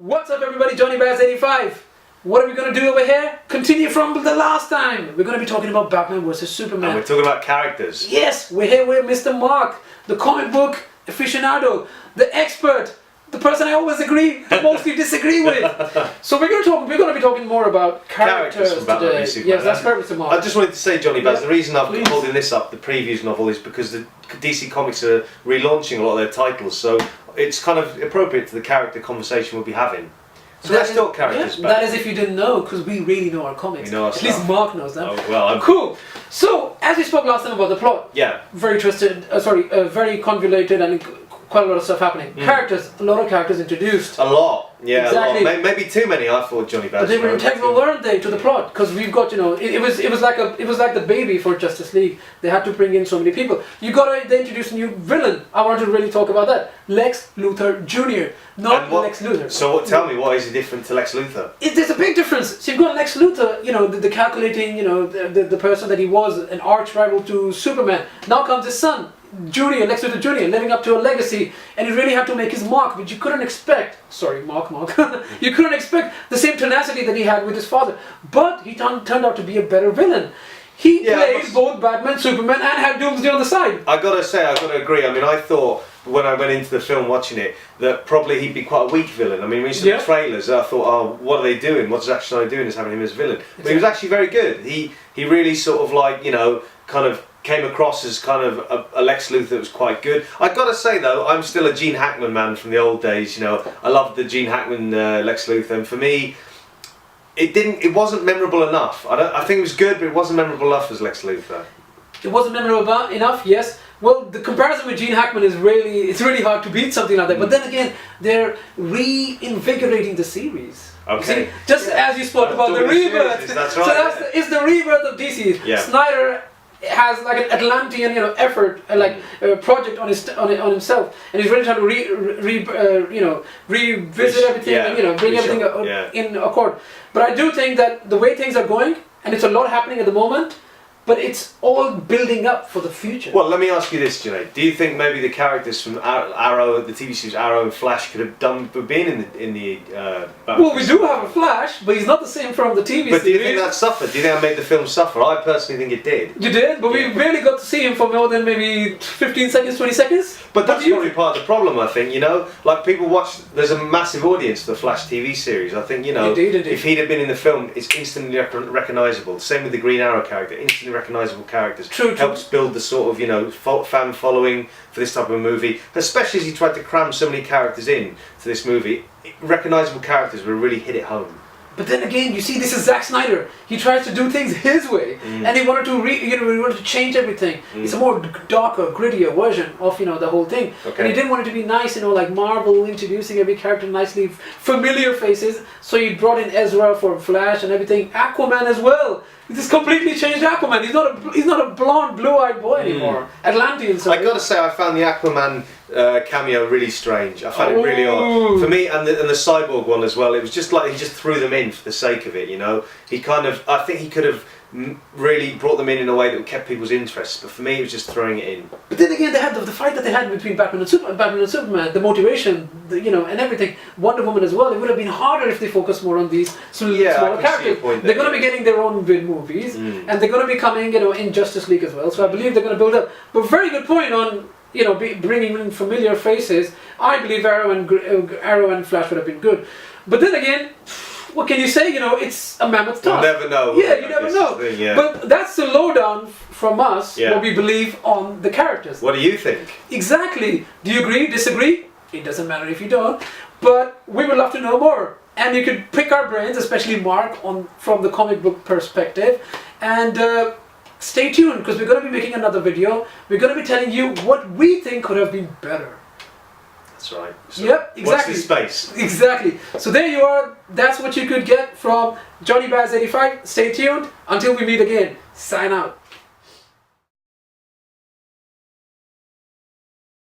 What's up everybody, Johnny Baz 85. What are we going to do over here? Continue from the last time. We're going to be talking about Batman vs Superman. And we're talking about characters. Yes, we're here with Mr. Mark, the comic book aficionado, the expert, the person I always agree, mostly disagree with. So we're going to be talking more about characters from Batman today. v Superman. Yes, that's perfect, Mr. Mark. I just wanted to say, Johnny Baz, Yeah, the reason I'm please. holding this up, the previews novel, is because the DC Comics are relaunching a lot of their titles, so it's kind of appropriate to the character conversation we'll be having. So let's talk characters. Yeah, that is if you didn't know, because we really know our comics. We know our At stuff. least Mark knows them. Oh, well, Cool. So, as we spoke last time about the plot, yeah. very twisted, very convoluted, and quite a lot of stuff happening. Characters, a lot of characters introduced. A lot, yeah, Exactly. a lot. Maybe too many. I thought Johnny Baz. But they were integral, weren't they, to the plot? Because we've got, it was like the baby for Justice League. They had to bring in so many people. They introduced a new villain. I wanted to really talk about that. Lex Luthor Jr. Not Lex Luthor. So tell me, what is he different to Lex Luthor? There's a big difference. So you've got Lex Luthor, the calculating, the person that he was, an arch rival to Superman. Now comes his son, Lex Luthor Jr., living up to a legacy, and he really had to make his mark, but you couldn't expect, Mark, you couldn't expect the same tenacity that he had with his father, but he turned out to be a better villain. He played both Batman, Superman, and had Doomsday on the side. I gotta agree. I mean, I thought when I went into the film watching it that probably he'd be quite a weak villain. I mean, when you saw the trailers, I thought, oh, what are they doing? What's Zack Snyder doing is having him as a villain? But he was actually very good. He really sort of like, kind of came across as kind of a Lex Luthor that was quite good. I gotta say though, I'm still a Gene Hackman man from the old days. I loved the Gene Hackman Lex Luthor, and for me, it wasn't memorable enough. I think it was good, but it wasn't memorable enough as Lex Luthor. It wasn't memorable enough, yes. Well, the comparison with Gene Hackman is really hard to beat something like that. But then again, they're reinvigorating the series. Okay. See, just as you spoke about the rebirth. That's right. So it's the rebirth of DC. Yeah. Snyder has like an Atlantean, effort, a project on himself, and he's really trying to revisit everything, and bring everything in accord. But I do think that the way things are going, and it's a lot happening at the moment, but it's all building up for the future. Well, let me ask you this, Junaid. Do you think maybe the characters from Arrow, the TV series Arrow and Flash, could have been in the Batman? Well, we do have a Flash, but he's not the same from the TV series. But do you think that suffered? Do you think that made the film suffer? I personally think it did. You did, but we barely got to see him for more than maybe 15 seconds, 20 seconds. But that's probably part of the problem, I think, like people watch, there's a massive audience for the Flash TV series. I think, Indeed. if he'd have been in the film, it's instantly recognisable. Same with the Green Arrow character, instantly recognisable characters. True. Helps build the sort of, fan following for this type of a movie, especially as he tried to cram so many characters in to this movie. Recognisable characters would really hit it home. But then again, you see, this is Zack Snyder. He tries to do things his way, and he wanted to he wanted to change everything. It's a more darker, grittier version of the whole thing. Okay. And he didn't want it to be nice, like Marvel introducing every character nicely, familiar faces. So he brought in Ezra for Flash and everything. Aquaman as well. He just completely changed Aquaman. He's not a blonde, blue-eyed boy anymore. Atlantean. Sorry. I gotta say, I found the Aquaman cameo really strange. I found it really odd. For me, and the Cyborg one as well, it was just like he just threw them in for the sake of it, He I think he could have really brought them in a way that kept people's interest, but for me it was just throwing it in. But then again, they had the fight that they had between Batman and Superman, the motivation, and everything. Wonder Woman as well. It would have been harder if they focused more on these smaller characters. They're going to be getting their own movies, and they're going to be coming, in Justice League as well. So I believe they're going to build up. But very good point on bringing in familiar faces. I believe Arrow and Flash would have been good. But then again, what can you say? It's a mammoth task. You'll never know. Yeah, you never know. But that's the lowdown from us, what we believe on the characters. What do you think? Exactly. Do you agree, disagree? It doesn't matter if you don't. But we would love to know more. And you could pick our brains, especially Mark, from the comic book perspective. And stay tuned, because we're going to be making another video. We're going to be telling you what we think could have been better. That's right. So yep, exactly. Watch this space. Exactly. So there you are. That's what you could get from Johnny Baz 85. Stay tuned. Until we meet again. Sign out.